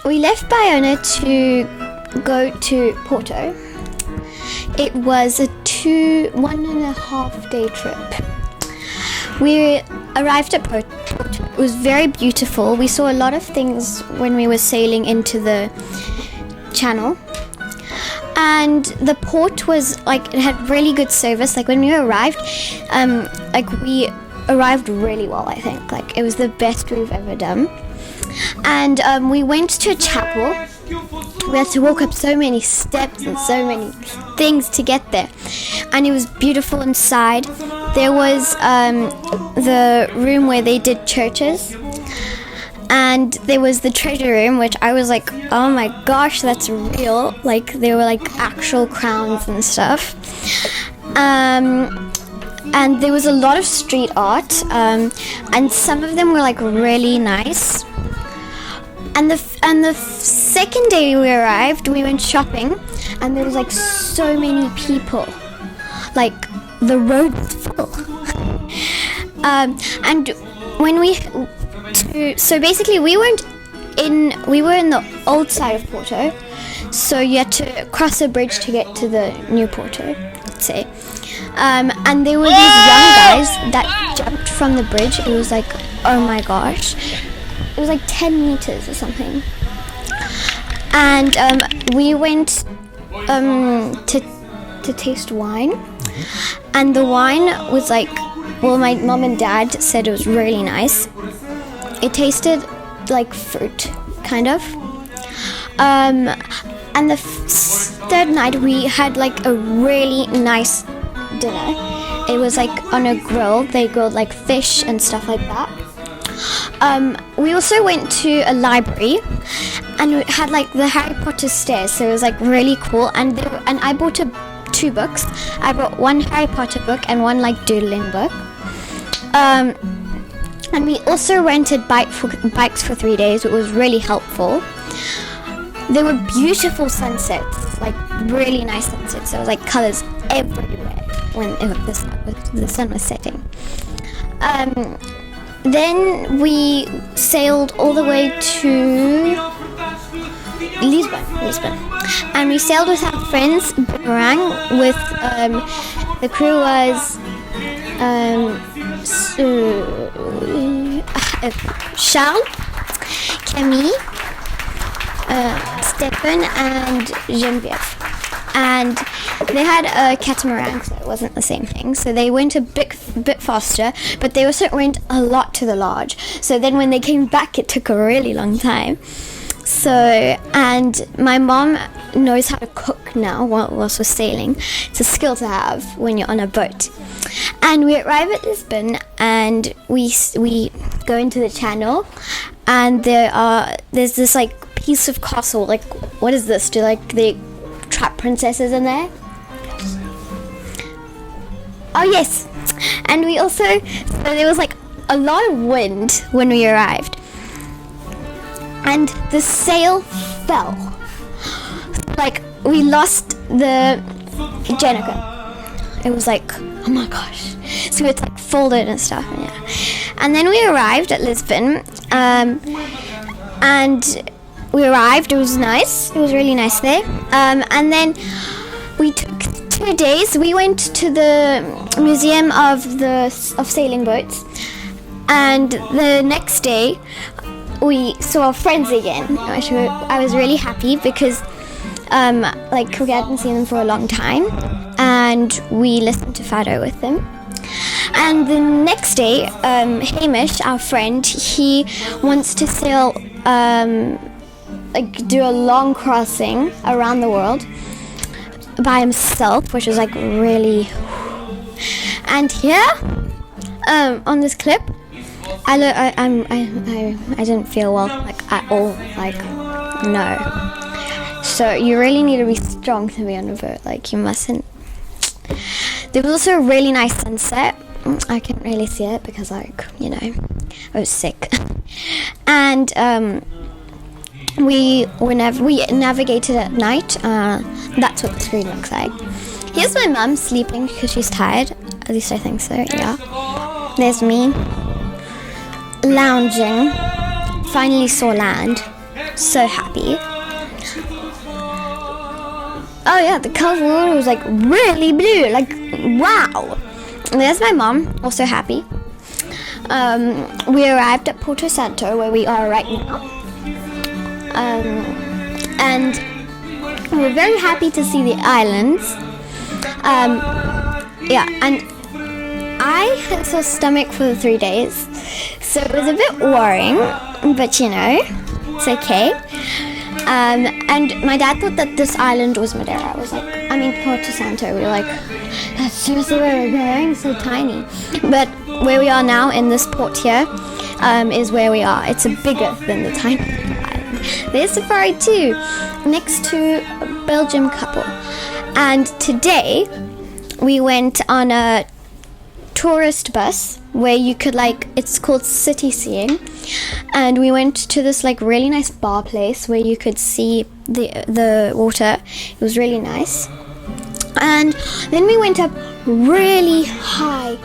we left Baiona to go to Porto. It was a 1.5 day trip. We arrived at Porto. It was very beautiful. We saw a lot of things when we were sailing into the channel. And the port was it had really good service. When we arrived, we arrived really well, I think. It was the best we've ever done. And we went to a chapel. We had to walk up so many steps and so many things to get there. And it was beautiful inside. There was the room where they did churches. And there was the treasure room, which I was like, oh my gosh, that's real. There were actual crowns and stuff. And there was a lot of street art. And some of them were really nice. And the second day we arrived, we went shopping, and there was so many people. The road was full. And when so basically we were in the old side of Porto, so you had to cross a bridge to get to the new Porto, let's say. And there were these young guys that jumped from the bridge. It was oh my gosh. It was 10 meters or something. And we went to taste wine. And the wine was my mom and dad said it was really nice. It tasted like fruit, kind of. And the third night we had a really nice dinner. It was on a grill. They grilled fish and stuff like that. We also went to a library, and it had the Harry Potter stairs, so it was really cool. And I bought two books. I bought one Harry Potter book and one doodling book. And we also rented bikes for 3 days. It was really helpful. There were beautiful sunsets, really nice sunsets. There was colors everywhere when the sun was setting. Then we sailed all the way to Lisbon. And we sailed with our friends, Boomerang, with the crew was Charles, Camille, Stefan, and Geneviève. And they had a catamaran, so it wasn't the same thing. So they went a bit faster, but they also went a lot to the lodge. So then when they came back, it took a really long time. So, and my mom knows how to cook now whilst we're sailing. It's a skill to have when you're on a boat. And we arrive at Lisbon, and we go into the channel, and there's this piece of castle. What is this? Do they trap princesses in there? Oh yes. And we also, so there was a lot of wind when we arrived, and the sail fell. We lost the Jenica. It was oh my gosh. So it's folded and stuff. Yeah. And then we arrived at Lisbon, and we arrived. It was nice. It was really nice there. And then we took 2 days. We went to the museum of sailing boats, and the next day we saw our friends again. I was really happy because we hadn't seen them for a long time, and we listened to Fado with them. And the next day, Hamish, our friend, he wants to sail, do a long crossing around the world by himself, which was really. And here, on this clip, I didn't feel well at all. No. So you really need to be strong to be on a boat. You mustn't. There was also a really nice sunset. I couldn't really see it because I was sick. And we navigated at night. That's what the screen looks like. Here's my mum sleeping because she's tired. At least I think so, yeah. There's me lounging. Finally saw land. So happy. Oh yeah, the colorful water was like really blue, like wow. And there's my mom, also happy. We arrived at Porto Santo, where we are right now. And we were very happy to see the islands. Yeah, and I had a sore stomach for the 3 days, so it was a bit worrying, but you know, it's okay. And my dad thought that this island was Madeira. Porto Santo. We were like, that's seriously where we're going? So tiny. But where we are now in this port here is where we are. It's bigger than the tiny island. There's safari too, next to a Belgian couple. And today we went on a tourist bus where you could it's called city seeing, and we went to this really nice bar place where you could see the water. It was really nice. And then we went up really high